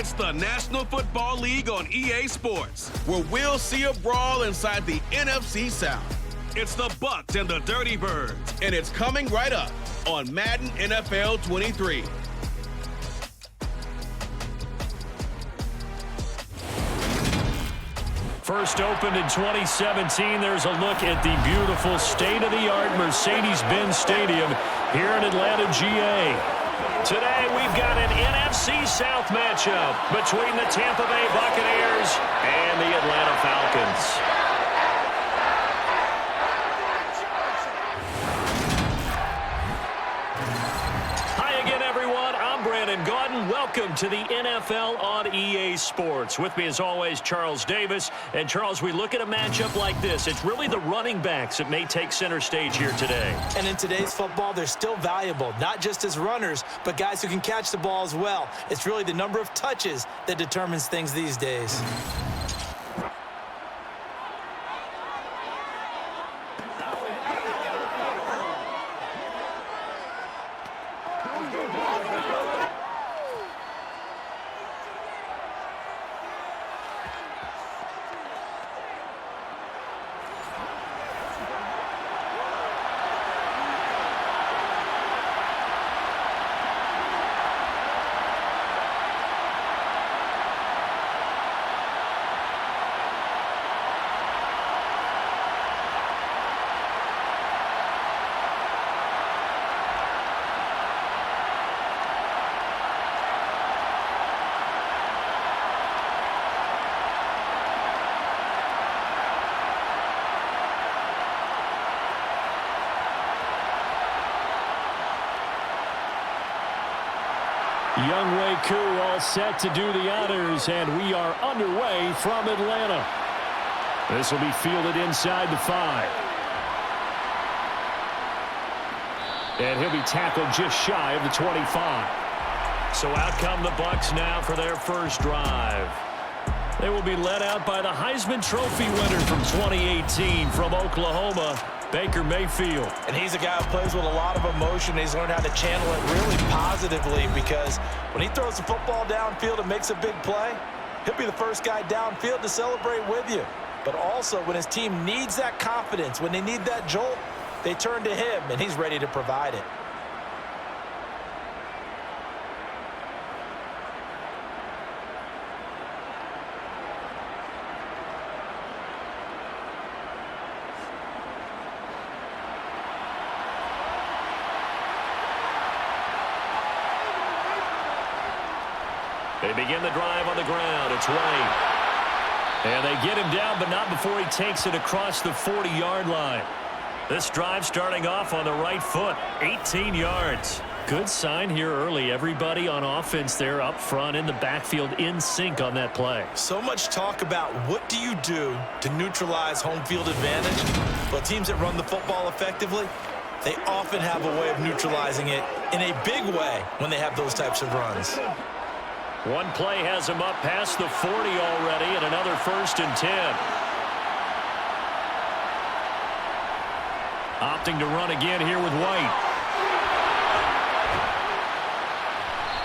It's the National Football League on EA Sports, where we'll see a brawl inside the NFC South. It's the Bucs and the Dirty Birds, and it's coming right up on Madden NFL 23. First opened in 2017, there's a look at the beautiful state-of-the-art Mercedes-Benz Stadium here in Atlanta, GA. Today, we've got an NFC South matchup between the Tampa Bay Buccaneers and the Atlanta Falcons. Welcome to the NFL on EA Sports. With me, as always, Charles Davis. And, Charles, we look at a matchup like this. It's really the running backs that may take center stage here today. And in today's football, they're still valuable, not just as runners, but guys who can catch the ball as well. It's really the number of touches that determines things these days. Young Wei Koo all set to do the honors, and we are underway from Atlanta. This will be fielded inside the 5. And he'll be tackled just shy of the 25. So out come the Bucs now for their first drive. They will be led out by the Heisman Trophy winner from 2018 from Oklahoma, Baker Mayfield. And he's a guy who plays with a lot of emotion. He's learned how to channel it really positively, because when he throws the football downfield and makes a big play, he'll be the first guy downfield to celebrate with you. But also, when his team needs that confidence, when they need that jolt, they turn to him, and he's ready to provide it. They begin the drive on the ground. It's White. And they get him down, but not before he takes it across the 40-yard line. This drive starting off on the right foot, 18 yards. Good sign here early. Everybody on offense there up front in the backfield in sync on that play. So much talk about what do you do to neutralize home field advantage. Well, teams that run the football effectively, they often have a way of neutralizing it in a big way when they have those types of runs. One play has him up past the 40 already, and another 1st and 10. Opting to run again here with White.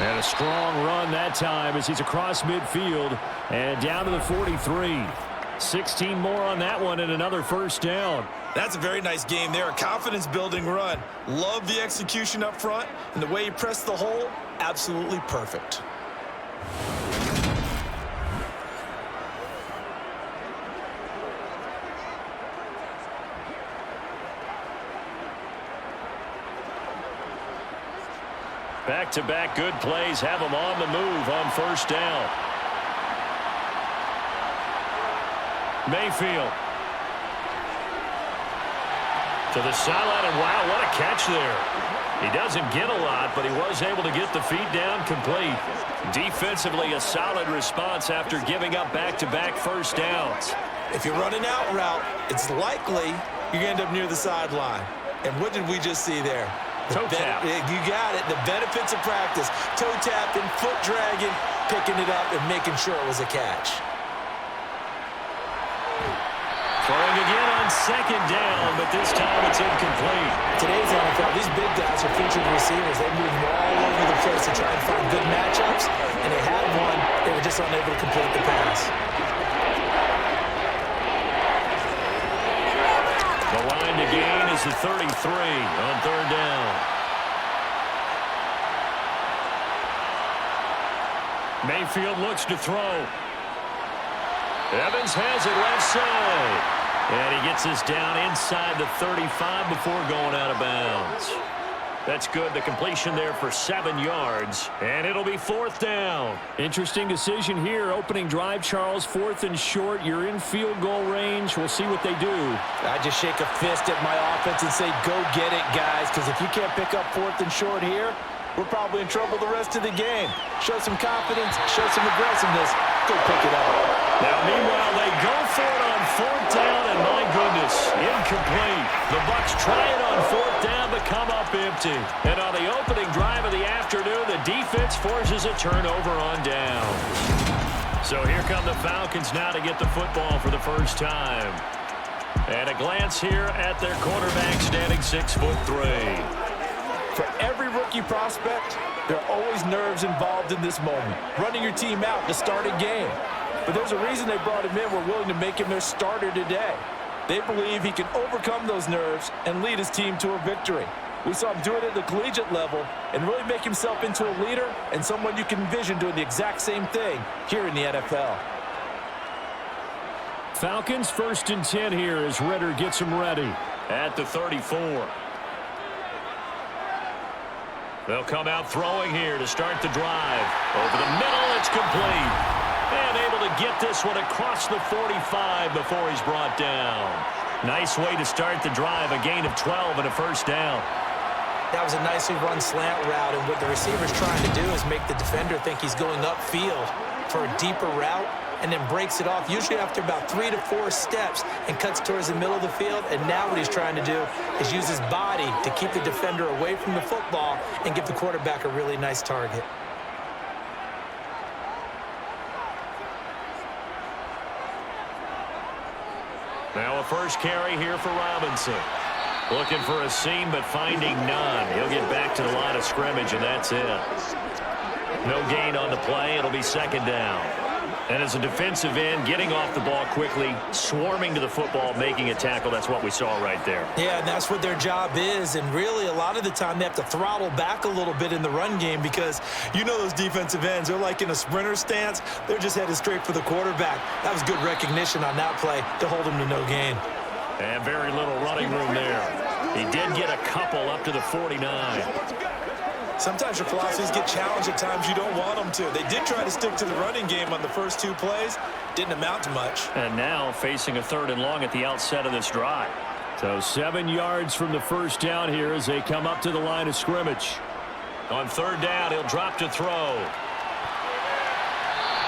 And a strong run that time as he's across midfield and down to the 43. 16 more on that one and another 1st down. That's a very nice game there. A confidence-building run. Love the execution up front, and the way he pressed the hole, absolutely perfect. Back-to-back good plays have him on the move on 1st down. Mayfield. To the sideline, and wow, what a catch there. He doesn't get a lot, but he was able to get the feet down complete. Defensively, a solid response after giving up back-to-back 1st downs. If you're running out route, it's likely you're going to end up near the sideline. And what did we just see there? Toe tap. You got it. The benefits of practice. Toe tapping, foot dragging, picking it up, and making sure it was a catch. Throwing again on 2nd down, but this time it's incomplete. Today's NFL, these big guys are featured receivers. They move all over the place to try and find good matchups, and they had one that just unable to complete the pass. The line to gain is the 33 on third down. Mayfield looks to throw. Evans has it left side. And he gets this down inside the 35 before going out of bounds. That's good. The completion there for 7 yards. And it'll be fourth down. Interesting decision here. Opening drive, Charles. Fourth and short. You're in field goal range. We'll see what they do. I just shake a fist at my offense and say, go get it, guys. Because if you can't pick up fourth and short here, we're probably in trouble the rest of the game. Show some confidence. Show some aggressiveness. Go pick it up. Now, meanwhile, they go for it on fourth down, and my goodness, incomplete. The Bucs try it on fourth down, but come up empty. And on the opening drive of the afternoon, the defense forces a turnover on down. So here come the Falcons now to get the football for the first time. And a glance here at their quarterback standing 6'3". For every rookie prospect, there are always nerves involved in this moment. Running your team out to start a game. But there's a reason they brought him in. We're willing to make him their starter today. They believe he can overcome those nerves and lead his team to a victory. We saw him do it at the collegiate level and really make himself into a leader and someone you can envision doing the exact same thing here in the NFL. Falcons 1st and 10 here as Ritter gets them ready at the 34. They'll come out throwing here to start the drive. Over the middle, it's complete. And able to get this one across the 45 before he's brought down. Nice way to start the drive, a gain of 12 and a first down. That was a nicely run slant route, and what the receiver's trying to do is make the defender think he's going upfield for a deeper route, and then breaks it off, usually after about 3 to 4 steps, and cuts towards the middle of the field. And now what he's trying to do is use his body to keep the defender away from the football and give the quarterback a really nice target. Now a first carry here for Robinson. Looking for a seam, but finding none. He'll get back to the line of scrimmage, and that's it. No gain on the play. It'll be second down. And as a defensive end, getting off the ball quickly, swarming to the football, making a tackle, that's what we saw right there. Yeah, and that's what their job is. And really, a lot of the time, they have to throttle back a little bit in the run game because you know those defensive ends, they're like in a sprinter stance. They're just headed straight for the quarterback. That was good recognition on that play to hold him to no gain. And very little running room there. He did get a couple up to the 49. Sometimes your philosophies get challenged at times you don't want them to. They did try to stick to the running game on the first 2 plays. Didn't amount to much. And now facing a 3rd and long at the outset of this drive. So 7 yards from the first down here as they come up to the line of scrimmage. On 3rd down, he'll drop to throw.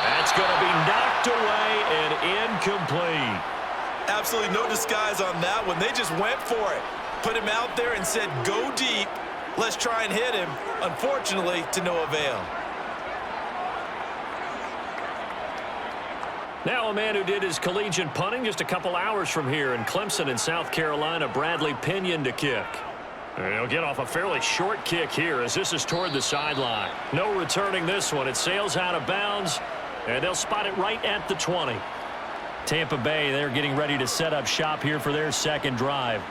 That's going to be knocked away and incomplete. Absolutely no disguise on that one. They just went for it. Put him out there and said, go deep. Let's try and hit him. Unfortunately, to no avail. Now a man who did his collegiate punting just a couple hours from here in Clemson in South Carolina, Bradley Pinion to kick. And he'll get off a fairly short kick here as this is toward the sideline. No returning this one. It sails out of bounds, and they'll spot it right at the 20. Tampa Bay, they're getting ready to set up shop here for their second drive.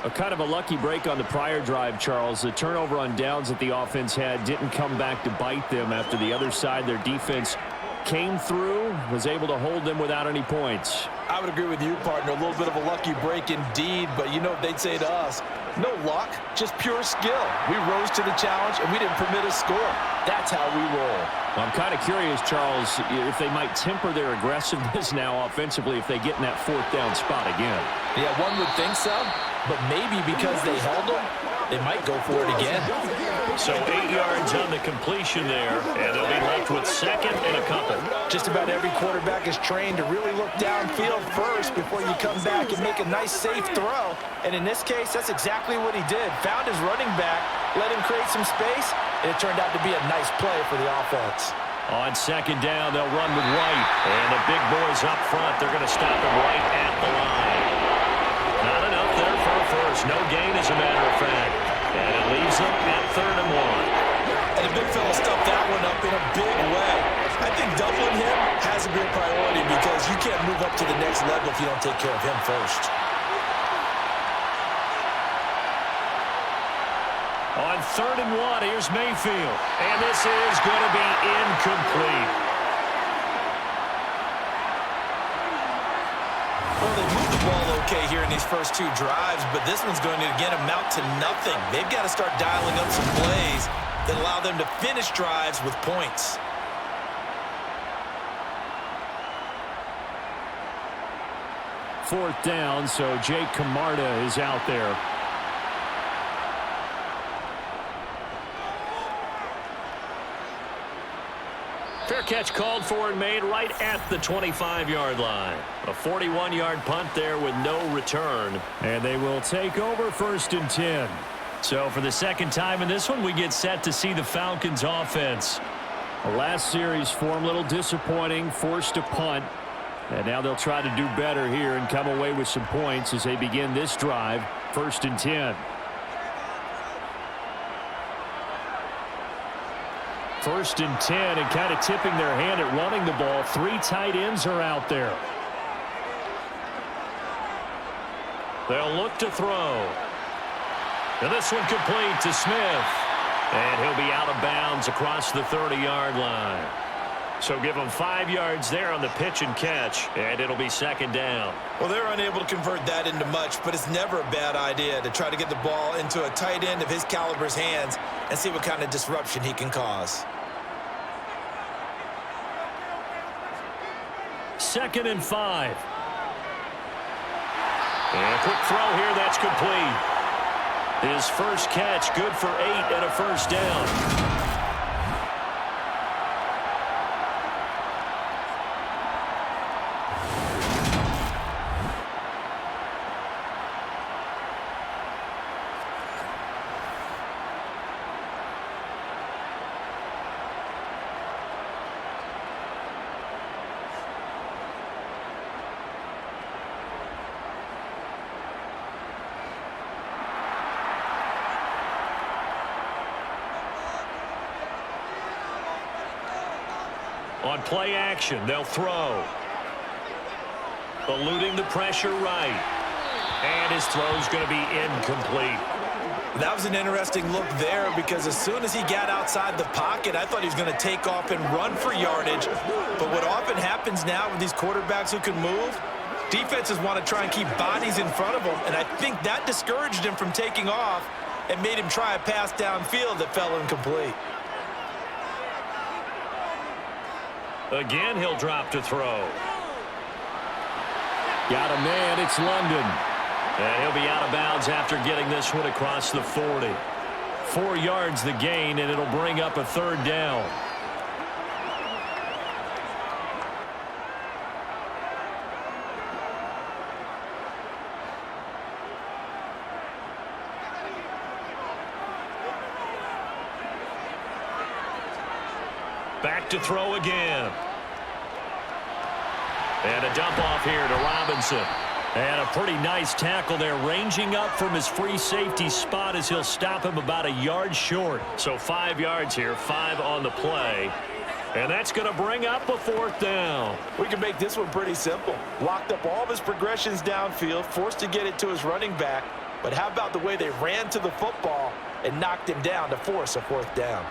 A kind of a lucky break on the prior drive, Charles. The turnover on downs that the offense had didn't come back to bite them after the other side. Their defense came through, was able to hold them without any points. I would agree with you, partner. A little bit of a lucky break indeed, but you know what they'd say to us? No luck, just pure skill. We rose to the challenge, and we didn't permit a score. That's how we roll. Well, I'm kind of curious, Charles, if they might temper their aggressiveness now offensively if they get in that 4th down spot again. Yeah, one would think so, but maybe because they held them, they might go for it again. So 8 yards on the completion there, and they'll be left with 2nd and a couple. Just about every quarterback is trained to really look downfield first before you come back and make a nice, safe throw. And in this case, that's exactly what he did. Found his running back, let him create some space, and it turned out to be a nice play for the offense. On 2nd down, they'll run with White. And the big boys up front, they're going to stop him right at the line. Not enough there for a first. No gain, as a matter of fact. And it leaves them at 3rd and 1. And the big fella stuffed that one up in a big way. I think doubling him has to be a priority because you can't move up to the next level if you don't take care of him first. On 3rd and 1, here's Mayfield. And this is going to be incomplete. Well, they moved the ball okay here in these first 2 drives, but this one's going to, again, amount to nothing. They've got to start dialing up some plays that allow them to finish drives with points. Fourth down, so Jake Camarda is out there. Fair catch called for and made right at the 25-yard line. A 41-yard punt there with no return. And they will take over 1st and 10. So for the second time in this one, we get set to see the Falcons offense. The last series form a little disappointing, forced a punt. And now they'll try to do better here and come away with some points as they begin this drive, 1st and 10. 1st and 10, and kind of tipping their hand at running the ball. 3 tight ends are out there. They'll look to throw. And this one complete to Smith. And he'll be out of bounds across the 30-yard line. So give them 5 yards there on the pitch and catch, and it'll be 2nd down. Well, they're unable to convert that into much, but it's never a bad idea to try to get the ball into a tight end of his caliber's hands and see what kind of disruption he can cause. 2nd and 5. And a quick throw here, that's complete. His first catch, good for 8 and a 1st down. On play action, they'll throw. Eluding the pressure right. And his throw's going to be incomplete. That was an interesting look there because as soon as he got outside the pocket, I thought he was going to take off and run for yardage. But what often happens now with these quarterbacks who can move, defenses want to try and keep bodies in front of them. And I think that discouraged him from taking off and made him try a pass downfield that fell incomplete. Again, he'll drop to throw. Got a man, it's London. And he'll be out of bounds after getting this one across the 40. 4 yards the gain, and it'll bring up a 3rd down. Back to throw again. And a dump off here to Robinson. And a pretty nice tackle there, ranging up from his free safety spot as he'll stop him about a yard short. So 5 yards here, 5 on the play. And that's going to bring up a 4th down. We can make this one pretty simple. Locked up all of his progressions downfield, forced to get it to his running back. But how about the way they ran to the football and knocked him down to force a 4th down?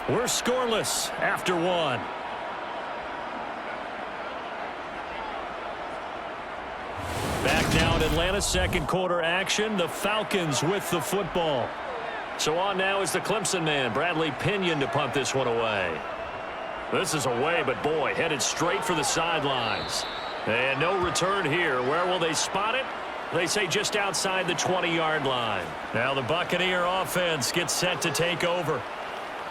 We're scoreless after 1. Back now in Atlanta's 2nd quarter action. The Falcons with the football. So on now is the Clemson man, Bradley Pinion, to punt this one away. This is away, but boy, headed straight for the sidelines. And no return here. Where will they spot it? They say just outside the 20-yard line. Now the Buccaneer offense gets set to take over.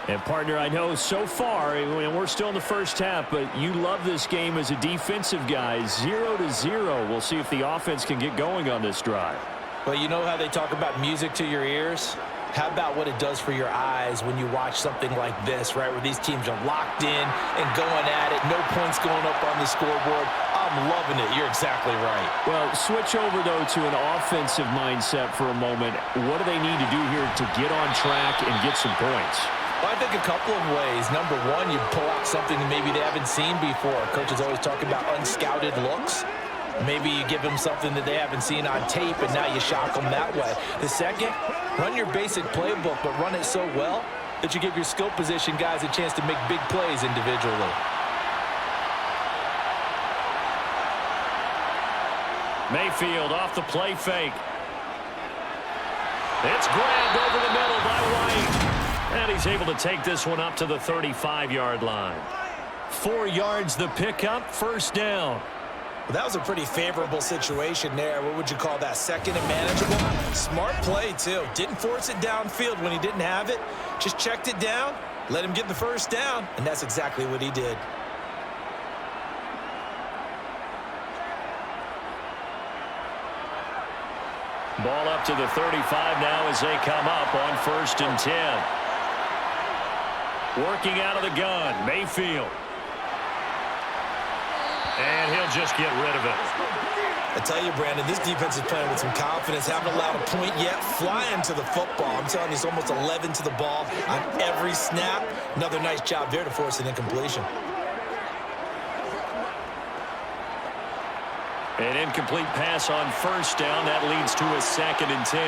And, partner, I know so far, and we're still in the first half, but you love this game as a defensive guy. 0-0. We'll see if the offense can get going on this drive. Well, you know how they talk about music to your ears? How about what it does for your eyes when you watch something like this, right, where these teams are locked in and going at it, no points going up on the scoreboard. I'm loving it. You're exactly right. Well, switch over, though, to an offensive mindset for a moment. What do they need to do here to get on track and get some points? Well, I think a couple of ways. Number one, you pull out something that maybe they haven't seen before. Coach is always talking about unscouted looks. Maybe you give them something that they haven't seen on tape, and now you shock them that way. The second, run your basic playbook, but run it so well that you give your skill position guys a chance to make big plays individually. Mayfield off the play fake. It's grabbed over the middle by White. And he's able to take this one up to the 35-yard line. 4 yards the pickup, first down. Well, that was a pretty favorable situation there. What would you call that? Second and manageable? Smart play, too. Didn't force it downfield when he didn't have it. Just checked it down, let him get the first down, and that's exactly what he did. Ball up to the 35 now as they come up on 1st and 10. Working out of the gun, Mayfield. And he'll just get rid of it. I tell you, Brandon, this defense is playing with some confidence. Haven't allowed a point yet. Flying to the football. I'm telling you, it's almost 11 to the ball on every snap. Another nice job there to force an incompletion. An incomplete pass on 1st down. That leads to a 2nd and 10.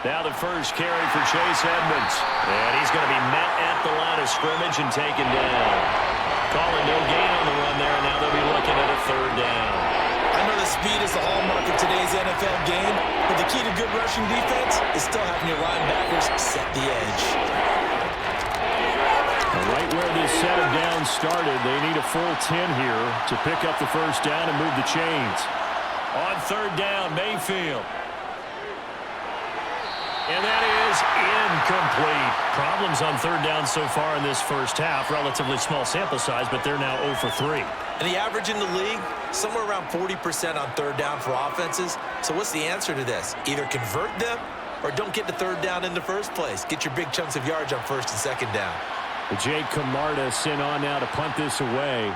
Now the first carry for Chase Edmonds. And he's going to be met at the line of scrimmage and taken down. Calling no gain on the run there, and now they'll be looking at a 3rd down. I know the speed is the hallmark of today's NFL game, but the key to good rushing defense is still having your linebackers set the edge. Right where this set of downs started, they need a full 10 here to pick up the first down and move the chains. On 3rd down, Mayfield. And that is incomplete. Problems on 3rd down so far in this first half. Relatively small sample size, but they're now 0 for 3. And the average in the league, somewhere around 40% on 3rd down for offenses. So what's the answer to this? Either convert them or don't get the 3rd down in the first place. Get your big chunks of yards on 1st and 2nd down. Jake Camarda sent on now to punt this away.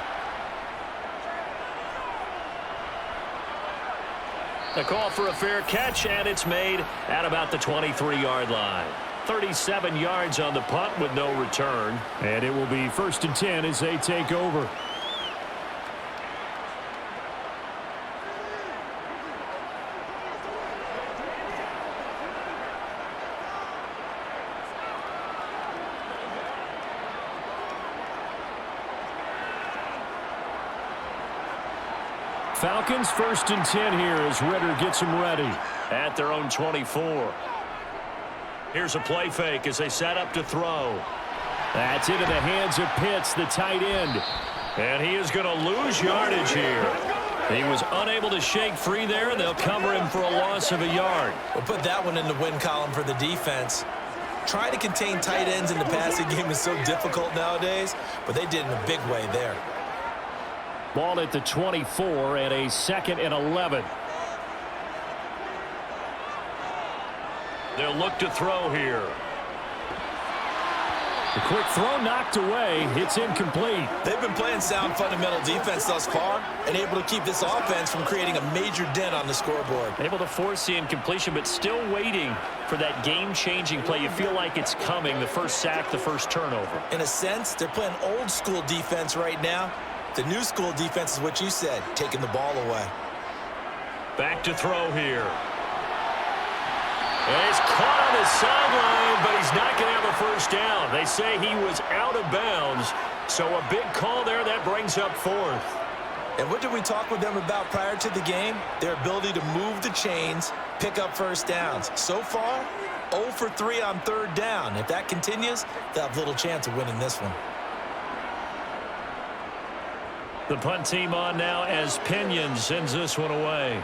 The call for a fair catch, and it's made at about the 23-yard line. 37 yards on the punt with no return. And it will be 1st and 10 as they take over. Falcons 1st and 10 here as Ritter gets them ready at their own 24. Here's a play fake as they set up to throw. That's into the hands of Pitts, the tight end. And he is going to lose yardage here. He was unable to shake free there, and they'll cover him for a loss of a yard. We'll put that one in the win column for the defense. Trying to contain tight ends in the passing game is so difficult nowadays, but they did in a big way there. Ball at the 24 and a 2nd and 11. They'll look to throw here. The quick throw knocked away. It's incomplete. They've been playing sound fundamental defense thus far and able to keep this offense from creating a major dent on the scoreboard. Able to force the incompletion, but still waiting for that game-changing play. You feel like it's coming, the first sack, the first turnover. In a sense, they're playing old-school defense right now. The new school defense is what you said, taking the ball away. Back to throw here. And he's caught on the sideline, but he's not going to have a first down. They say he was out of bounds, so a big call there that brings up 4th. And what did we talk with them about prior to the game? Their ability to move the chains, pick up first downs. So far, 0 for 3 on 3rd down. If that continues, they'll have little chance of winning this one. The punt team on now as Pinion sends this one away.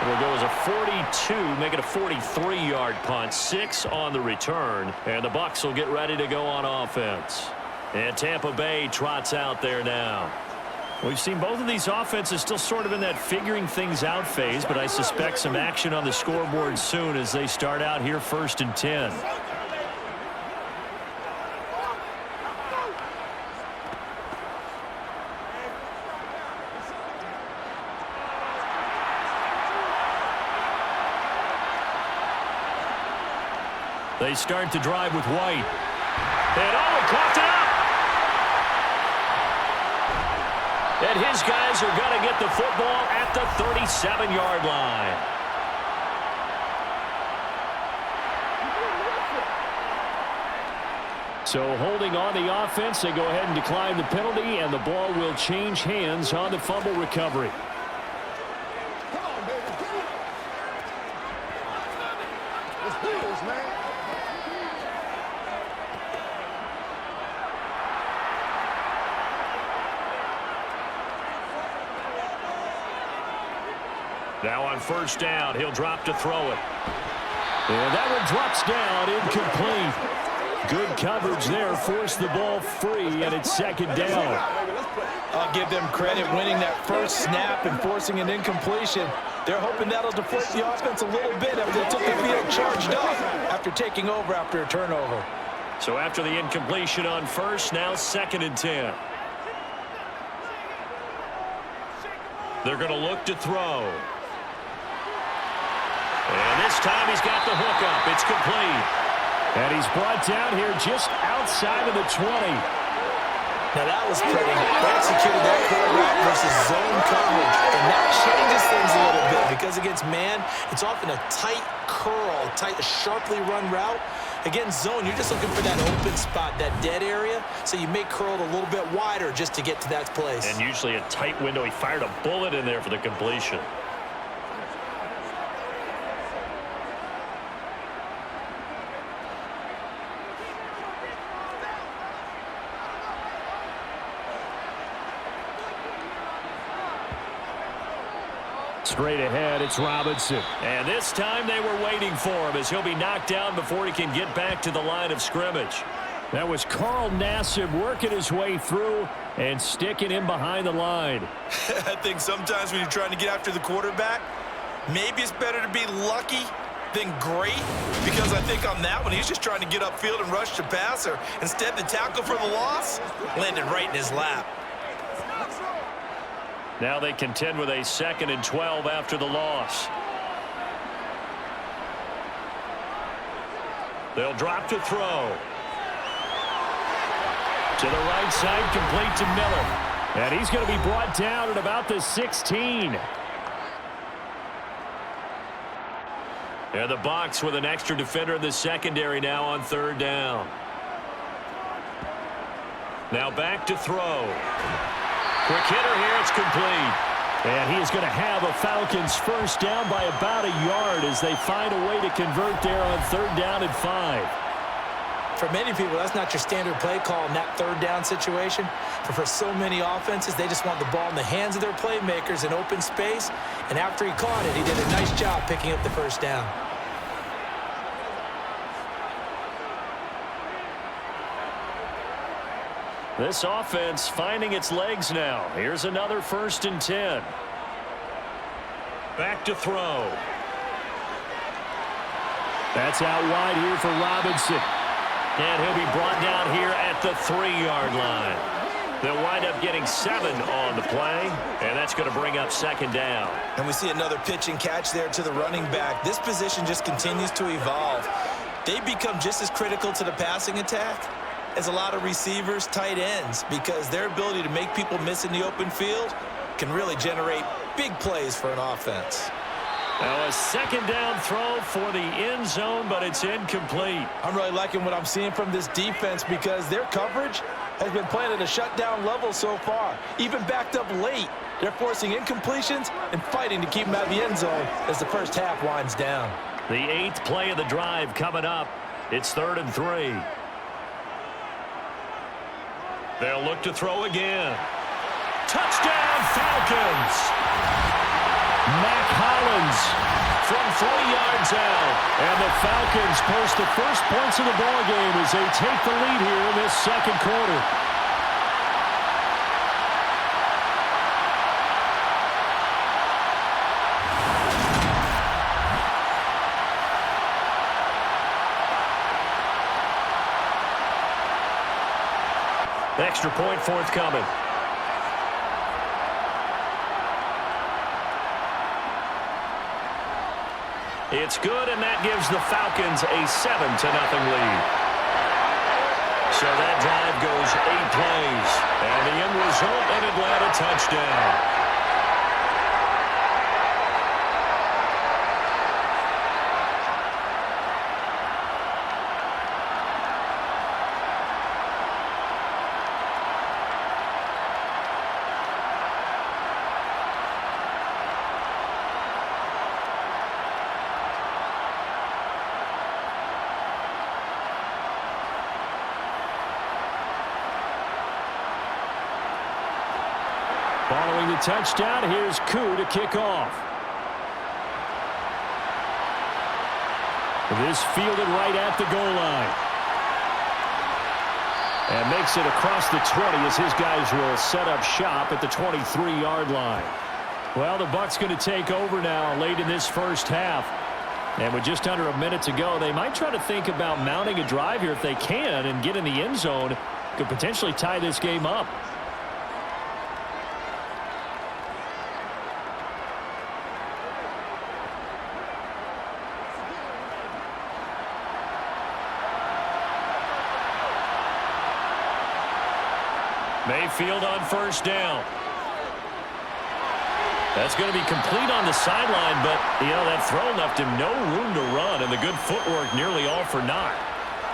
It'll go as a 42, make it a 43-yard punt, 6 on the return, and the Bucs will get ready to go on offense. And Tampa Bay trots out there now. We've seen both of these offenses still sort of in that figuring things out phase, but I suspect some action on the scoreboard soon as they start out here 1st and 10. They start to drive with White. And he caught it up. And his guys are going to get the football at the 37-yard line. So holding on the offense, they go ahead and decline the penalty, and the ball will change hands on the fumble recovery. Come on, baby. Let's do this, man. Now on first down, he'll drop to throw it. And that one drops down, incomplete. Good coverage there, forced the ball free, and it's second down. I'll give them credit winning that first snap and forcing an incompletion. They're hoping that'll deflate the offense a little bit after they took the field charged up after taking over after a turnover. So after the incompletion on first, now 2nd and 10. They're going to look to throw. And this time he's got the hook up. It's complete. And he's brought down here just outside of the 20. Now that was pretty. They executed that curl route versus zone coverage. And that changes things a little bit because against man, it's often a tight curl, tight, sharply run route. Against zone, you're just looking for that open spot, that dead area. So you make curl a little bit wider just to get to that place. And usually a tight window. He fired a bullet in there for the completion. Straight ahead, it's Robinson. And this time they were waiting for him as he'll be knocked down before he can get back to the line of scrimmage. That was Carl Nassib working his way through and sticking him behind the line. I think sometimes when you're trying to get after the quarterback, maybe it's better to be lucky than great, because I think on that one, he's just trying to get upfield and rush the passer. Instead, the tackle for the loss landed right in his lap. Now they contend with a 2nd and 12 after the loss. They'll drop to throw. To the right side, complete to Miller. And he's going to be brought down at about the 16. And the Bucs with an extra defender in the secondary now on 3rd down. Now back to throw. Quick hitter here, it's complete. And he is going to have a Falcons first down by about a yard as they find a way to convert there on 3rd down and 5. For many people, that's not your standard play call in that 3rd down situation. But for so many offenses, they just want the ball in the hands of their playmakers in open space. And after he caught it, he did a nice job picking up the first down. This offense finding its legs now. Here's another 1st and 10. Back to throw. That's out wide here for Robinson. And he'll be brought down here at the 3-yard line. They'll wind up getting 7 on the play, and that's going to bring up 2nd down. And we see another pitch and catch there to the running back. This position just continues to evolve. They become just as critical to the passing attack as a lot of receivers, tight ends, because their ability to make people miss in the open field can really generate big plays for an offense. Now a 2nd down throw for the end zone, but it's incomplete. I'm really liking what I'm seeing from this defense because their coverage has been playing at a shutdown level so far. Even backed up late, they're forcing incompletions and fighting to keep them out of the end zone as the first half winds down. The 8th play of the drive coming up. It's 3rd and 3. They'll look to throw again. Touchdown, Falcons! Mac Hollins from 3 yards out. And the Falcons post the first points of the ballgame as they take the lead here in this 2nd quarter. Extra point forthcoming. It's good, and that gives the Falcons a 7-0 lead. So that drive goes 8 plays, and the end result, an Atlanta touchdown. Following the touchdown, here's Koo to kick off. This fielded right at the goal line. And makes it across the 20 as his guys will set up shop at the 23-yard line. Well, the Bucs going to take over now late in this first half. And with just under a minute to go, they might try to think about mounting a drive here if they can and get in the end zone. Could potentially tie this game up. Mayfield on first down. That's going to be complete on the sideline, but, that throw left him no room to run, and the good footwork nearly all for naught.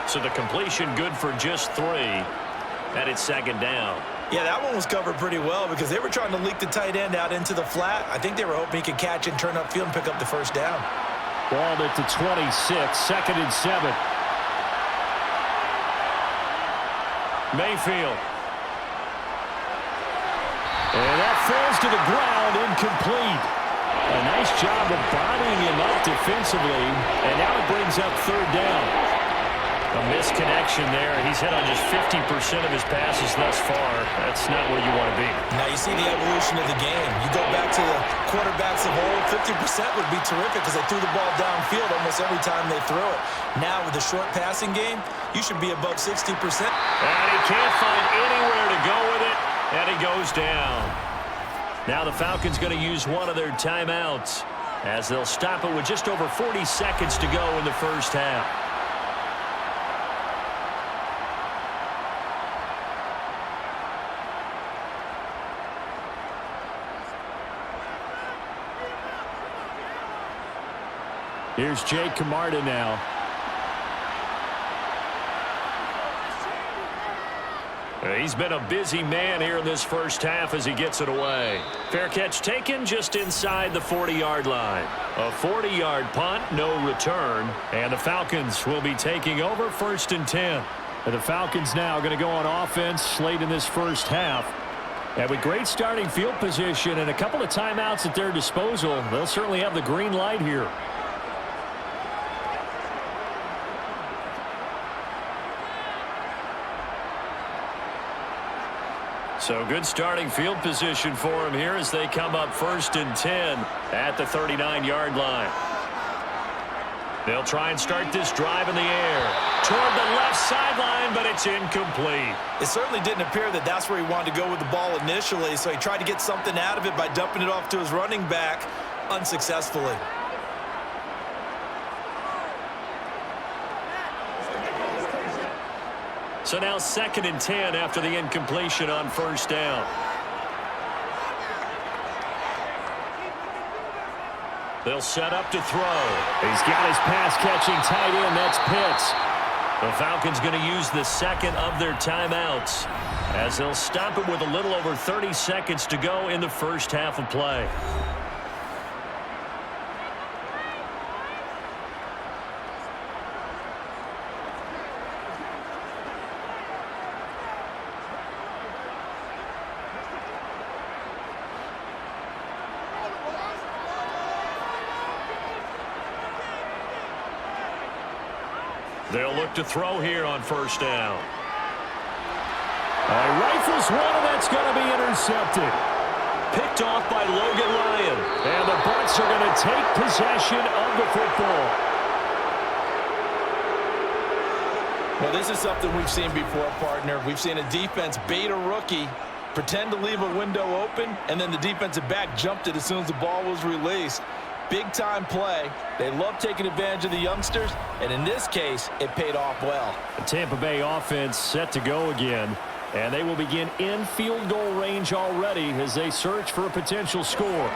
So the completion good for just 3, and it's second down. Yeah, that one was covered pretty well because they were trying to leak the tight end out into the flat. I think they were hoping he could catch and turn upfield and pick up the first down. Balled at the 26, 2nd and 7. Mayfield. And that falls to the ground, incomplete. A nice job of bodying him up defensively, and now it brings up third down. A misconnection there. He's hit on just 50% of his passes thus far. That's not where you want to be. Now you see the evolution of the game. You go back to the quarterbacks of old, 50% would be terrific because they threw the ball downfield almost every time they throw it. Now with the short passing game, you should be above 60%. And he can't find anywhere to go with it. And he goes down. Now the Falcons going to use one of their timeouts as they'll stop it with just over 40 seconds to go in the first half. Here's Jake Camarda now. He's been a busy man here in this first half as he gets it away. Fair catch taken just inside the 40-yard line. A 40-yard punt, no return. And the Falcons will be taking over 1st and 10. And the Falcons now going to go on offense late in this first half. And with great starting field position and a couple of timeouts at their disposal, they'll certainly have the green light here. So good starting field position for him here as they come up 1st and 10 at the 39-yard line. They'll try and start this drive in the air toward the left sideline, but it's incomplete. It certainly didn't appear that that's where he wanted to go with the ball initially, so he tried to get something out of it by dumping it off to his running back unsuccessfully. So now 2nd and 10 after the incompletion on first down. They'll set up to throw. He's got his pass-catching tight end. That's Pitts. The Falcons going to use the second of their timeouts as they'll stop it with a little over 30 seconds to go in the first half of play. They'll look to throw here on first down. Rifles one, and that's going to be intercepted. Picked off by Logan Ryan. And the Bucs are going to take possession of the football. Well, this is something we've seen before, partner. We've seen a defense bait a rookie, pretend to leave a window open, and then the defensive back jumped it as soon as the ball was released. big-time play. They love taking advantage of the youngsters, and in this case, it paid off well. The Tampa Bay offense set to go again, and they will begin in field goal range already as they search for a potential score.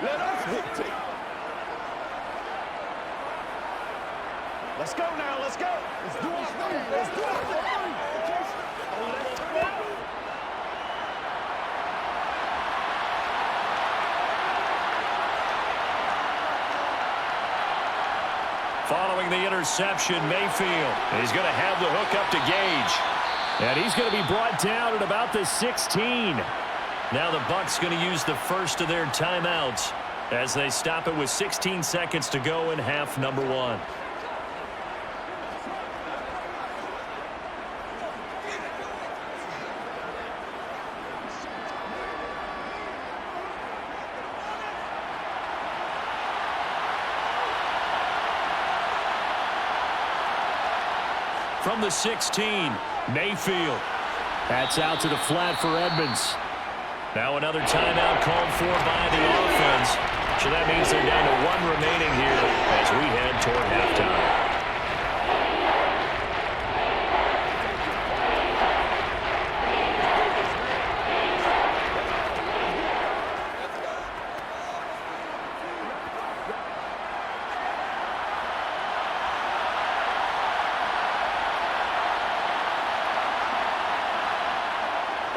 Let us dictate. Let's go now, let's go. Let's do our thing. Let's do our thing. Following the interception, Mayfield. He's going to have the hook up to Gage. And he's going to be brought down at about the 16. Now the Bucs going to use the first of their timeouts as they stop it with 16 seconds to go in half number 1. From the 16, Mayfield. That's out to the flat for Edmonds. Now another timeout called for by the offense. So that means they're down to 1 remaining here as we head toward halftime.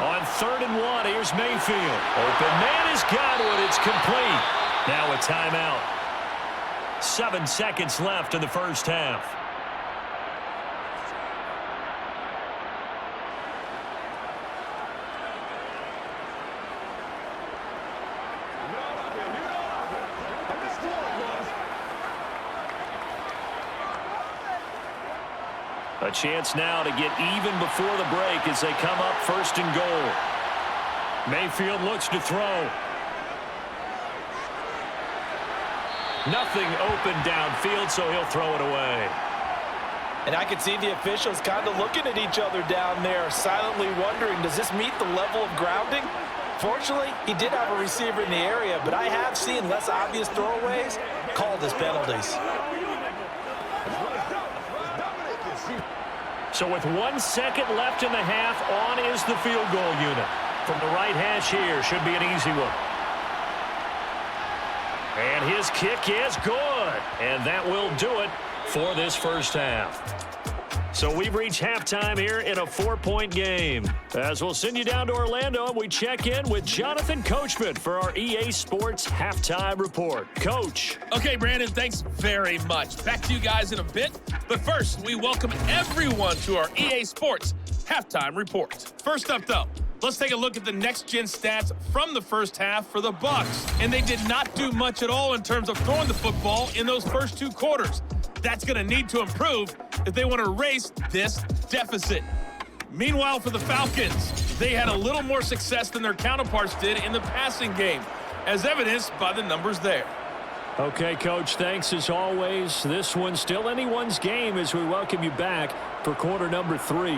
On 3rd and 1, here's Mayfield. Open man has got it. It's complete. Now a timeout. 7 seconds left in the first half. A chance now to get even before the break as they come up 1st and goal. Mayfield looks to throw. Nothing open downfield, so he'll throw it away. And I can see the officials kind of looking at each other down there, silently wondering, does this meet the level of grounding? Fortunately, he did have a receiver in the area, but I have seen less obvious throwaways called as penalties. So with 1 second left in the half, on is the field goal unit. From the right hash here, should be an easy one. And his kick is good. And that will do it for this first half. So we've reached halftime here in a 4-point game. As we'll send you down to Orlando, and we check in with Jonathan Coachman for our EA Sports Halftime Report. Coach. Okay, Brandon, thanks very much. Back to you guys in a bit. But first, we welcome everyone to our EA Sports Halftime Report. First up, though, let's take a look at the next-gen stats from the first half for the Bucs. And they did not do much at all in terms of throwing the football in those first 2 quarters. That's going to need to improve if they want to erase this deficit. Meanwhile, for the Falcons, they had a little more success than their counterparts did in the passing game, as evidenced by the numbers there. Okay, Coach, thanks as always. This one's still anyone's game as we welcome you back for quarter number 3.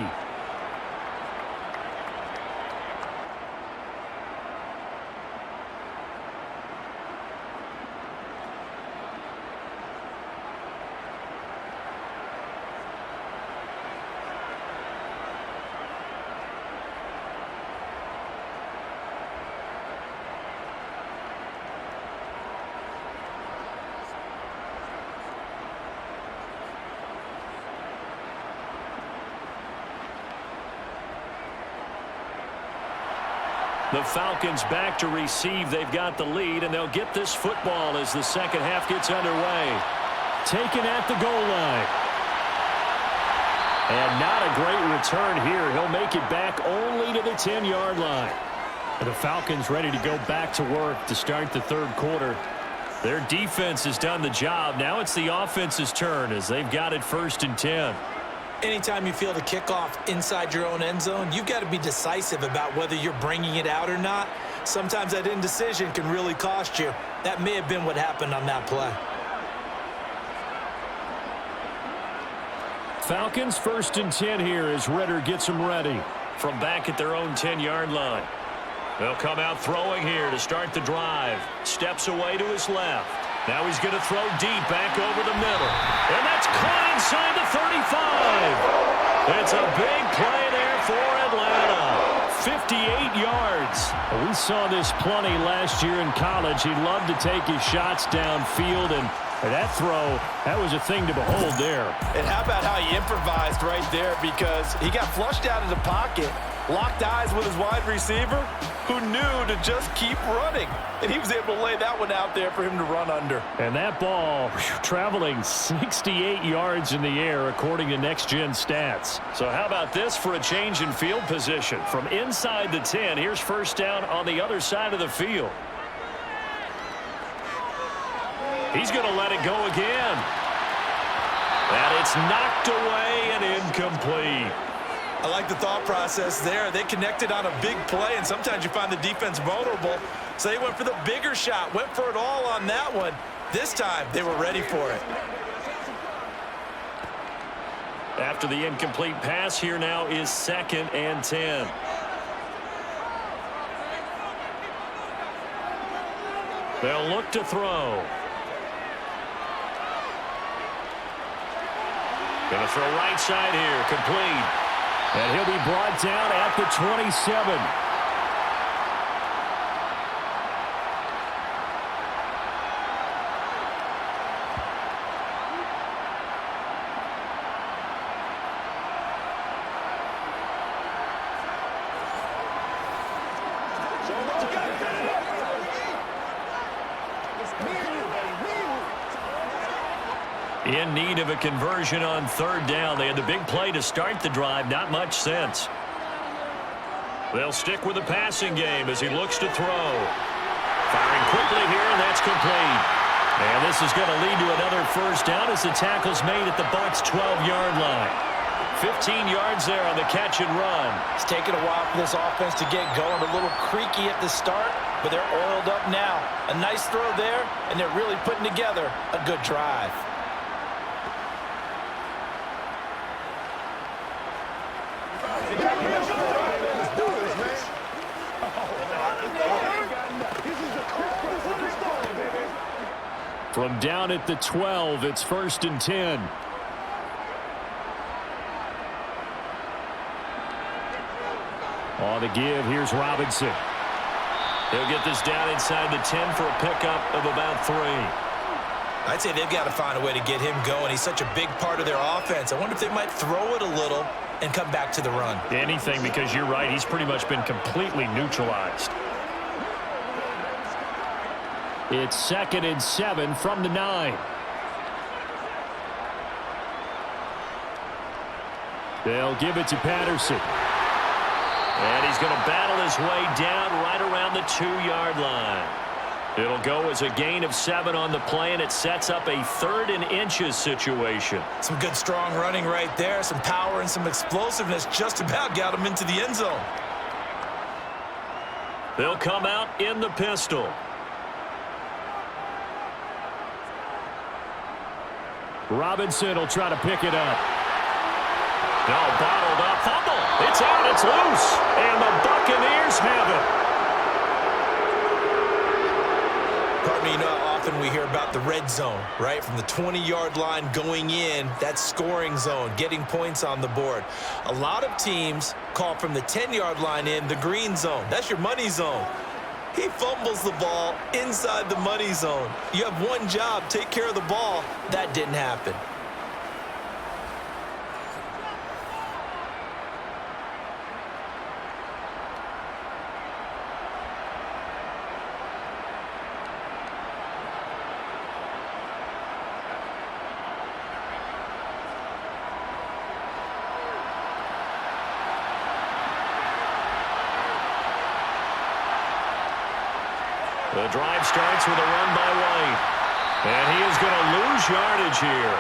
The Falcons back to receive. They've got the lead, and they'll get this football as the second half gets underway. Taken at the goal line. And not a great return here. He'll make it back only to the 10-yard line. And the Falcons ready to go back to work to start the 3rd quarter. Their defense has done the job. Now it's the offense's turn as they've got it 1st and 10. Anytime you feel the kickoff inside your own end zone, you've got to be decisive about whether you're bringing it out or not. Sometimes that indecision can really cost you. That may have been what happened on that play. Falcons 1st and 10 here as Ritter gets them ready from back at their own 10-yard line. They'll come out throwing here to start the drive. Steps away to his left. Now he's going to throw deep back over the middle. And that's caught inside the 35. It's a big play there for Atlanta. 58 yards. We saw this plenty last year in college. He loved to take his shots downfield, and that throw, that was a thing to behold there. And how about how he improvised right there, because he got flushed out of the pocket, locked eyes with his wide receiver, who knew to just keep running. And he was able to lay that one out there for him to run under. And that ball traveling 68 yards in the air, according to next-gen stats. So how about this for a change in field position? From inside the 10, here's first down on the other side of the field. He's going to let it go again. And it's knocked away and incomplete. I like the thought process there. They connected on a big play, and sometimes you find the defense vulnerable. So they went for the bigger shot, went for it all on that one. This time, they were ready for it. After the incomplete pass, here now is 2nd and 10. They'll look to throw. Going to throw right side here, complete. And he'll be brought down at the 27. In need of a conversion on 3rd down. They had the big play to start the drive. Not much sense. They'll stick with the passing game as he looks to throw. Firing quickly here, and that's complete. And this is going to lead to another first down as the tackle's made at the Bucs' 12-yard line. 15 yards there on the catch and run. It's taken a while for this offense to get going. A little creaky at the start, but they're oiled up now. A nice throw there, and they're really putting together a good drive. From down at the 12, it's 1st and 10. On the give, here's Robinson. He'll get this down inside the 10 for a pickup of about 3. I'd say they've got to find a way to get him going. He's such a big part of their offense. I wonder if they might throw it a little and come back to the run. Anything, because you're right. He's pretty much been completely neutralized. It's 2nd and 7 from the 9. They'll give it to Patterson. And he's going to battle his way down right around the 2-yard line. It'll go as a gain of 7 on the play, and it sets up a 3rd and inches situation. Some good strong running right there. Some power and some explosiveness just about got him into the end zone. They'll come out in the pistol. Robinson will try to pick it up. No, bottled up. Fumble. It's out. It's loose. And the Buccaneers have it. Partner, you know how often we hear about the red zone, right? From the 20-yard line going in, that's scoring zone, getting points on the board. A lot of teams call from the 10-yard line in the green zone. That's your money zone. He fumbles the ball inside the money zone. You have one job, take care of the ball. That didn't happen. The drive starts with a run by White. And he is going to lose yardage here.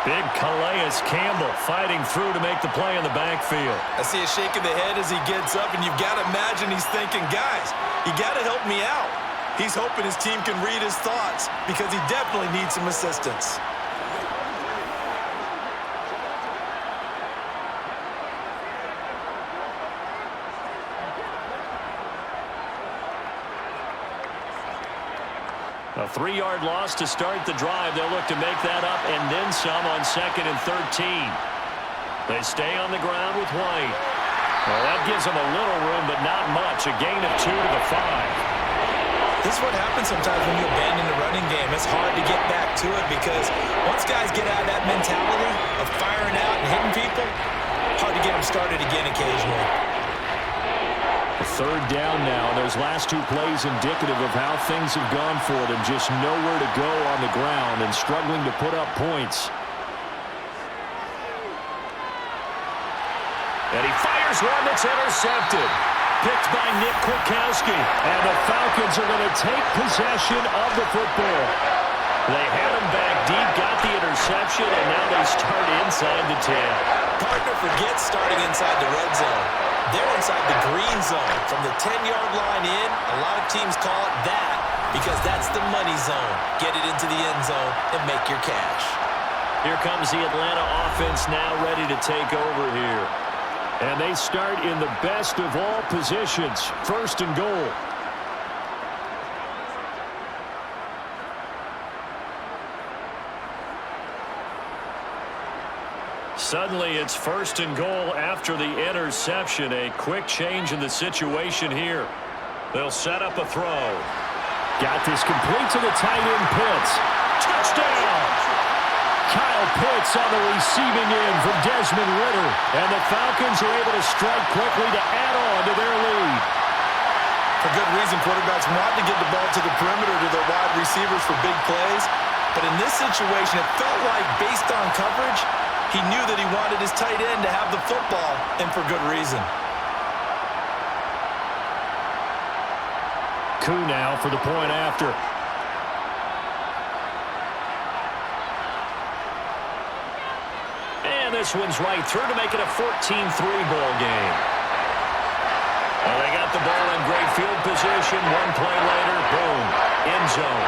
Big Calijah Campbell fighting through to make the play in the backfield. I see a shake of the head as he gets up, and you've got to imagine he's thinking, guys, you got to help me out. He's hoping his team can read his thoughts because he definitely needs some assistance. A 3-yard loss to start the drive. They'll look to make that up and then some on 2nd and 13. They stay on the ground with White. Well, that gives them a little room, but not much. A gain of 2 to the 5. This is what happens sometimes when you abandon the running game. It's hard to get back to it because once guys get out of that mentality of firing out and hitting people, hard to get them started again occasionally. 3rd down now. Those last 2 plays indicative of how things have gone for them. Just nowhere to go on the ground and struggling to put up points. And he fires one that's intercepted. Picked by Nick Kwiatkowski. And the Falcons are going to take possession of the football. They had him back deep, got the interception, and now they start inside the 10. Partner forgets starting inside the red zone. They're inside the green zone. From the 10-yard line in, a lot of teams call it that because that's the money zone. Get it into the end zone and make your cash. Here comes the Atlanta offense now ready to take over here. And they start in the best of all positions. 1st and goal. Suddenly it's 1st and goal after the interception. A quick change in the situation here. They'll set up a throw. Got this complete to the tight end Pitts. Touchdown! Kyle Pitts on the receiving end from Desmond Ridder. And the Falcons are able to strike quickly to add on to their lead. For good reason, quarterbacks want to get the ball to the perimeter to their wide receivers for big plays. But in this situation, it felt like based on coverage, he knew that he wanted his tight end to have the football, and for good reason. Koo now for the point after. And this one's right through to make it a 14-3 ball game. Well, they got the ball in great field position. One play later, boom, end zone.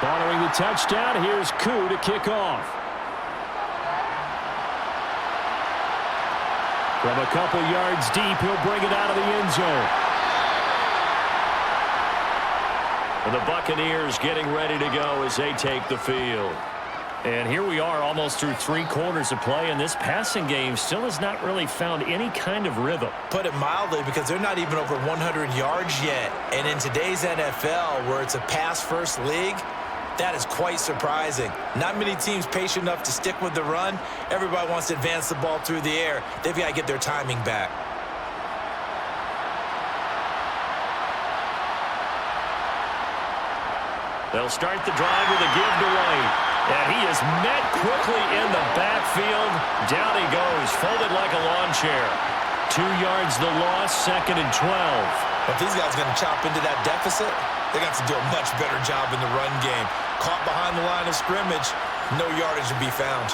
Following the touchdown, here's Koo to kick off. From a couple yards deep, he'll bring it out of the end zone. And the Buccaneers getting ready to go as they take the field. And here we are almost through 3 quarters of play, and this passing game still has not really found any kind of rhythm. Put it mildly, because they're not even over 100 yards yet. And in today's NFL, where it's a pass-first league, that is quite surprising. Not many teams patient enough to stick with the run. Everybody wants to advance the ball through the air. They've got to get their timing back. They'll start the drive with a give to White. And he is met quickly in the backfield. Down he goes, folded like a lawn chair. 2 yards the loss, 2nd and 12. If these guys are going to chop into that deficit, they got to do a much better job in the run game. Caught behind the line of scrimmage, no yardage to be found.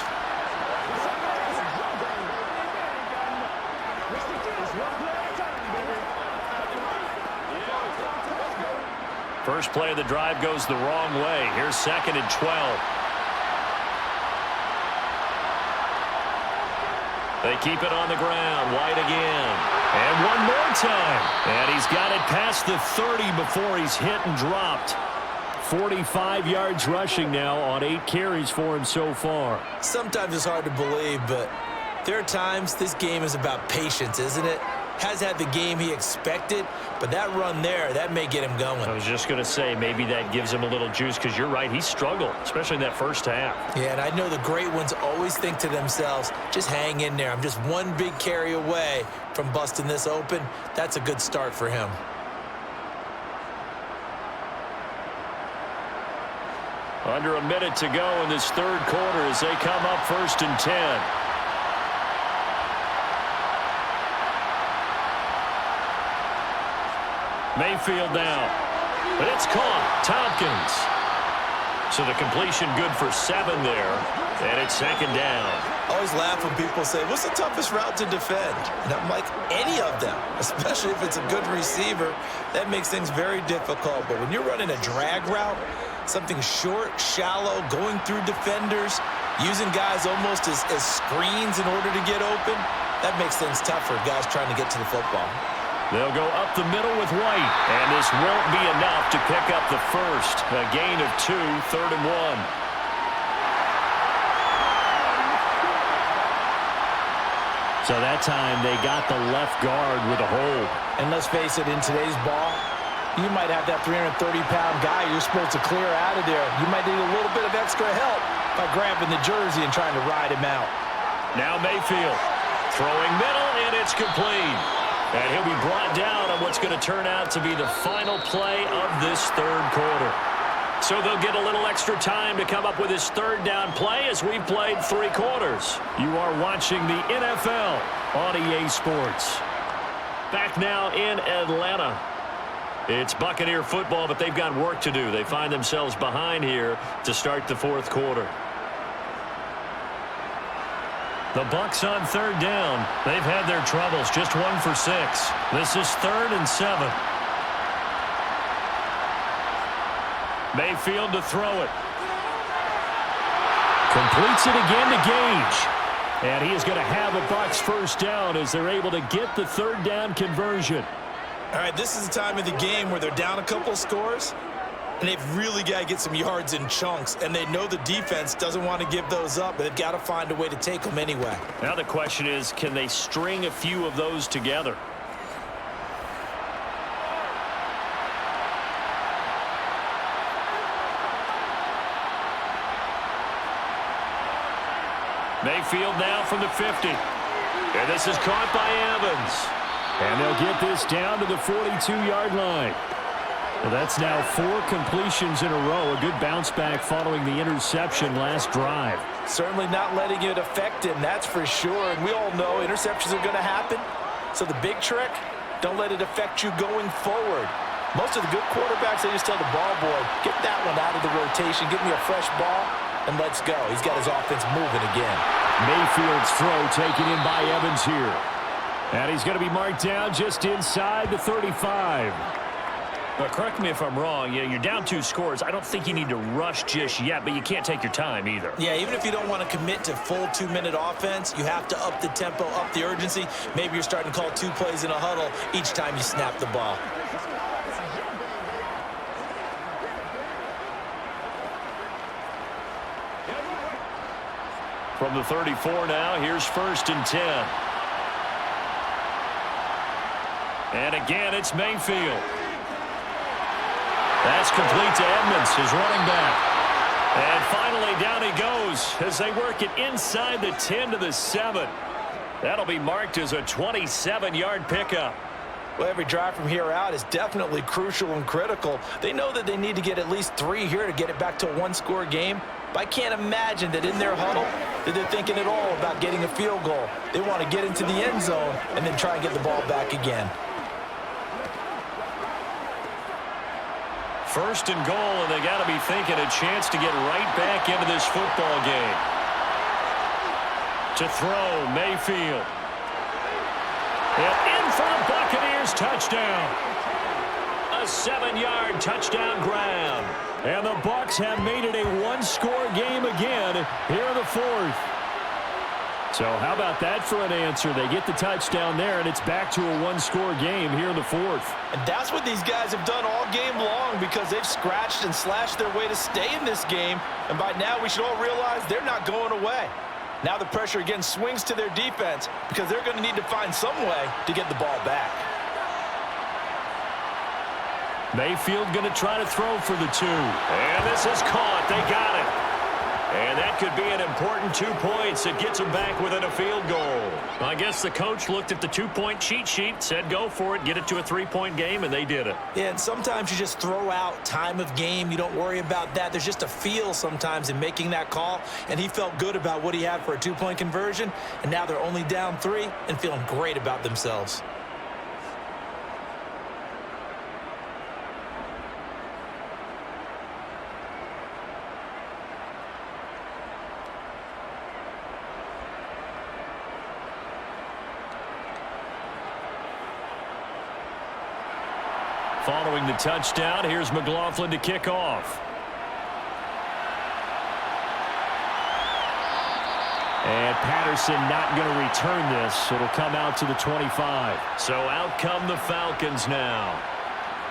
First play of the drive goes the wrong way. Here's 2nd and 12. They keep it on the ground. White again. And one more time. And he's got it past the 30 before he's hit and dropped. 45 yards rushing now on 8 carries for him so far. Sometimes it's hard to believe, but there are times this game is about patience, isn't it? Has had the game he expected, but that run there, that may get him going. I was just going to say, maybe that gives him a little juice, because you're right, he struggled, especially in that first half. Yeah, and I know the great ones always think to themselves, just hang in there. I'm just one big carry away from busting this open. That's a good start for him. Under a minute to go in this 3rd quarter as they come up 1st and 10. Mayfield now. But it's caught. Tompkins. So the completion good for 7 there. And it's second down. I always laugh when people say, what's the toughest route to defend? And I'm like, any of them, especially if it's a good receiver. That makes things very difficult. But when you're running a drag route, something short, shallow, going through defenders, using guys almost as screens in order to get open, that makes things tough for guys trying to get to the football. They'll go up the middle with White. And this won't be enough to pick up the first. A gain of 2, 3rd and 1. So that time they got the left guard with a hold. And let's face it, in today's ball, you might have that 330-pound guy you're supposed to clear out of there. You might need a little bit of extra help by grabbing the jersey and trying to ride him out. Now Mayfield throwing middle, and it's complete. And he'll be brought down on what's going to turn out to be the final play of this 3rd quarter. So they'll get a little extra time to come up with his 3rd down play as we've played 3 quarters. You are watching the NFL on EA Sports. Back now in Atlanta. It's Buccaneer football, but they've got work to do. They find themselves behind here to start the 4th quarter. The Bucs on 3rd down. They've had their troubles. Just 1 for 6. This is 3rd and 7. Mayfield to throw it. Completes it again to Gage. And he is going to have a Bucs first down as they're able to get the 3rd down conversion. All right, this is the time of the game where they're down a couple scores, and they've really got to get some yards in chunks, and they know the defense doesn't want to give those up, but they've got to find a way to take them anyway. Now the question is, can they string a few of those together? Mayfield now from the 50. And this is caught by Evans. And they'll get this down to the 42-yard line. Well, that's now 4 completions in a row. A good bounce back following the interception last drive. Certainly not letting it affect him, that's for sure. And we all know interceptions are going to happen. So the big trick, don't let it affect you going forward. Most of the good quarterbacks, they just tell the ball boy, get that one out of the rotation, give me a fresh ball, and let's go. He's got his offense moving again. Mayfield's throw taken in by Evans here. And he's going to be marked down just inside the 35. But correct me if I'm wrong. You're down 2 scores. I don't think you need to rush just yet, but you can't take your time either. Yeah, even if you don't want to commit to full 2-minute offense, you have to up the tempo, up the urgency. Maybe you're starting to call 2 plays in a huddle each time you snap the ball. From the 34 now, here's 1st and 10. And again, it's Mayfield. That's complete to Edmonds, his running back. And finally, down he goes as they work it inside the 10 to the 7. That'll be marked as a 27-yard pickup. Well, every drive from here out is definitely crucial and critical. They know that they need to get at least 3 here to get it back to a 1-score game. But I can't imagine that in their huddle that they're thinking at all about getting a field goal. They want to get into the end zone and then try and get the ball back again. 1st and goal, and they got to be thinking a chance to get right back into this football game. To throw, Mayfield. And in for the Buccaneers, touchdown. A 7-yard touchdown grab. And the Bucs have made it a 1-score game again here in the 4th. So how about that for an answer? They get the touchdown there, and it's back to a 1-score game here in the 4th. And that's what these guys have done all game long because they've scratched and slashed their way to stay in this game. And by now, we should all realize they're not going away. Now the pressure again swings to their defense because they're going to need to find some way to get the ball back. Mayfield going to try to throw for the 2. And this is caught. They got it. And that could be an important 2 points. It gets them back within a field goal. I guess the coach looked at the 2-point cheat sheet, said go for it, get it to a 3-point game, and they did it. Yeah, and sometimes you just throw out time of game. You don't worry about that. There's just a feel sometimes in making that call, and he felt good about what he had for a 2-point conversion, and now they're only down 3 and feeling great about themselves. Following the touchdown, here's McLaughlin to kick off. And Patterson not going to return this. It'll come out to the 25. So out come the Falcons now.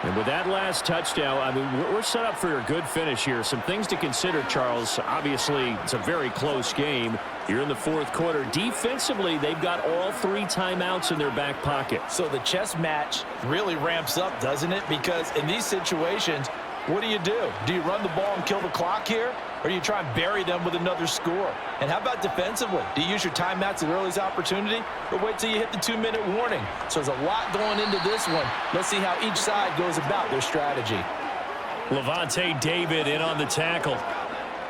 And with that last touchdown, I mean, we're set up for a good finish here. Some things to consider, Charles. Obviously, it's a very close game. You're in the fourth quarter. Defensively, they've got all 3 timeouts in their back pocket. So the chess match really ramps up, doesn't it? Because in these situations, what do? Do you run the ball and kill the clock here? Or do you try and bury them with another score? And how about defensively? Do you use your timeouts at earliest opportunity? Or wait till you hit the 2-minute warning? So there's a lot going into this one. Let's see how each side goes about their strategy. Levante David in on the tackle.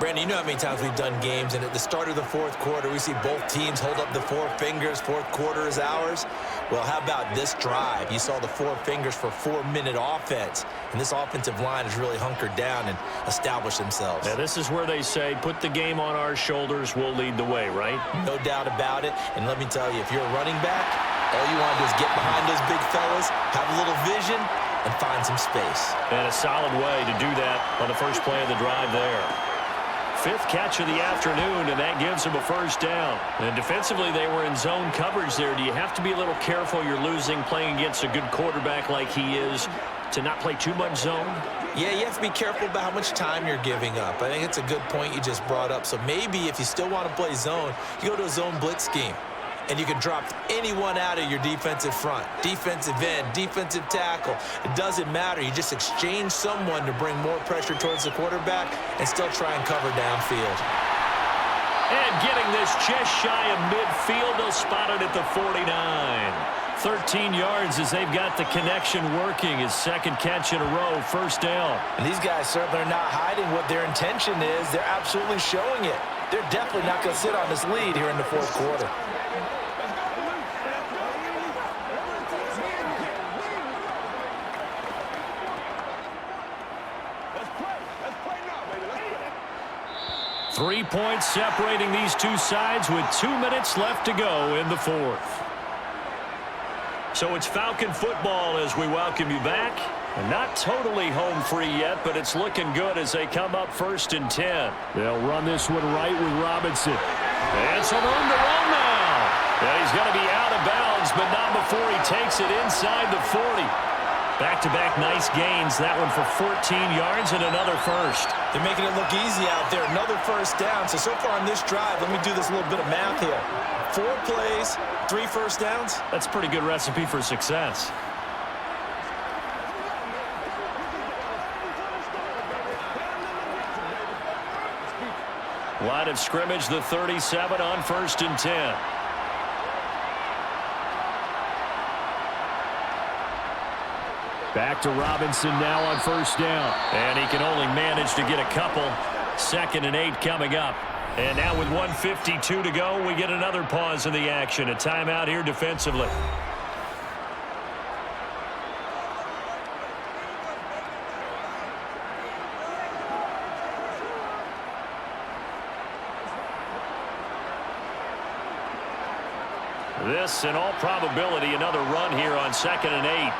Brandon, you know how many times we've done games, and at the start of the fourth quarter, we see both teams hold up the 4 fingers, fourth quarter is ours. Well, how about this drive? You saw the 4 fingers for 4-minute offense, and this offensive line has really hunkered down and established themselves. Yeah, this is where they say, put the game on our shoulders, we'll lead the way, right? No doubt about it, and let me tell you, if you're a running back, all you want to do is get behind those big fellas, have a little vision, and find some space. And a solid way to do that on the first play of the drive there. 5th catch of the afternoon, and that gives them a first down. And defensively, they were in zone coverage there. Do you have to be a little careful? You're losing playing against a good quarterback like he is to not play too much zone? Yeah, you have to be careful about how much time you're giving up. I think it's a good point you just brought up. So maybe if you still want to play zone, you go to a zone blitz scheme. And you can drop anyone out of your defensive front, defensive end, defensive tackle. It doesn't matter. You just exchange someone to bring more pressure towards the quarterback and still try and cover downfield. And getting this just shy of midfield, they'll spot it at the 49. 13 yards as they've got the connection working. His 2nd catch in a row, first down. And these guys certainly are not hiding what their intention is. They're absolutely showing it. They're definitely not going to sit on this lead here in the fourth quarter. Let's 3 points separating these two sides with 2 minutes left to go in the fourth. So it's Falcon football as we welcome you back. And not totally home free yet, but it's looking good as they come up 1st and 10. They'll run this one right with Robinson. And some room to run now. And he's going to be out of bounds, but not before he takes it inside the 40. Back-to-back nice gains. That one for 14 yards and another first. They're making it look easy out there. Another first down. So far on this drive, let me do this little bit of math here. 4 plays, 3 first downs. That's a pretty good recipe for success. Line of scrimmage, the 37 on 1st and 10. Back to Robinson now on 1st down. And he can only manage to get a couple. 2nd and 8 coming up. And now with 1:52 to go, we get another pause in the action. A timeout here defensively. This, in all probability, another run here on 2nd and 8.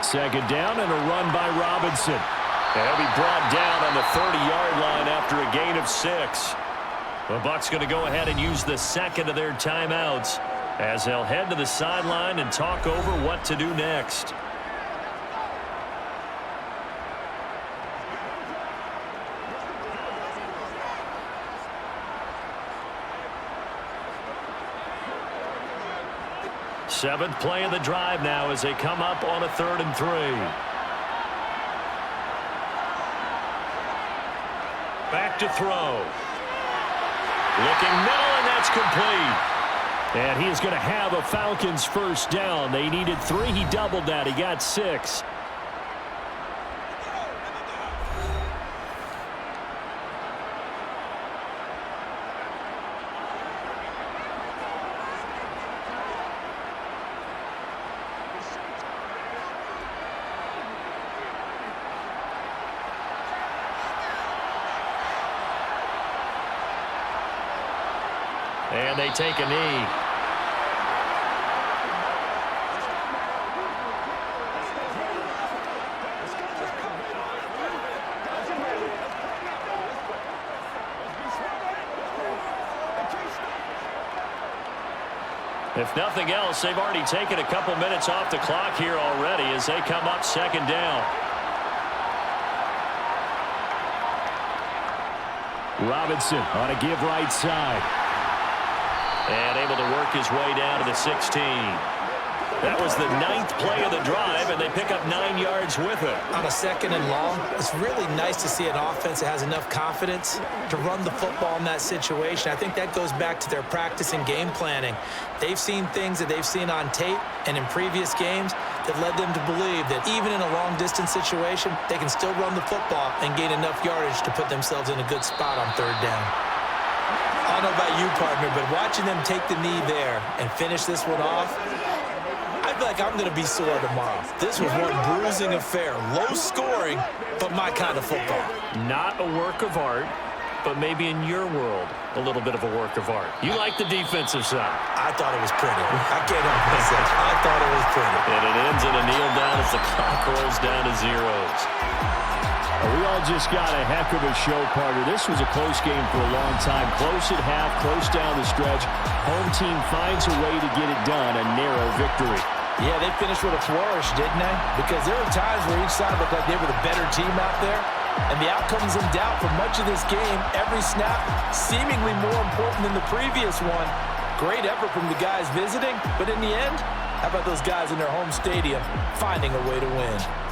2nd down and a run by Robinson. And he'll be brought down on the 30-yard line after a gain of 6. The Bucs going to go ahead and use the 2nd of their timeouts as they'll head to the sideline and talk over what to do next. Seventh play of the drive now as they come up on a 3rd and 3. Back to throw. Looking middle, and that's complete. And he is going to have a Falcons first down. They needed 3. He doubled that. He got 6. And they take a knee. If nothing else, they've already taken a couple minutes off the clock here already as they come up second down. Robinson on a give right side. And able to work his way down to the 16. That was the 9th play of the drive, and they pick up 9 yards with it. On a second and long, it's really nice to see an offense that has enough confidence to run the football in that situation. I think that goes back to their practice and game planning. They've seen things that they've seen on tape and in previous games that led them to believe that even in a long-distance situation, they can still run the football and gain enough yardage to put themselves in a good spot on third down. I don't know about you, partner, but watching them take the knee there and finish this one off, I feel like I'm going to be sore tomorrow. This was one bruising affair. Low scoring, but my kind of football. Not a work of art, but maybe in your world, a little bit of a work of art. You like the defensive side. I thought it was pretty. I can't help myself. I thought it was pretty. And it ends in a kneel down as the clock rolls down to zeros. We all just got a heck of a show, partner. This was a close game for a long time. Close at half, close down the stretch. Home team finds a way to get it done, a narrow victory. Yeah, they finished with a flourish, didn't they? Because there were times where each side looked like they were the better team out there. And the outcome's in doubt for much of this game. Every snap seemingly more important than the previous one. Great effort from the guys visiting. But in the end, how about those guys in their home stadium finding a way to win?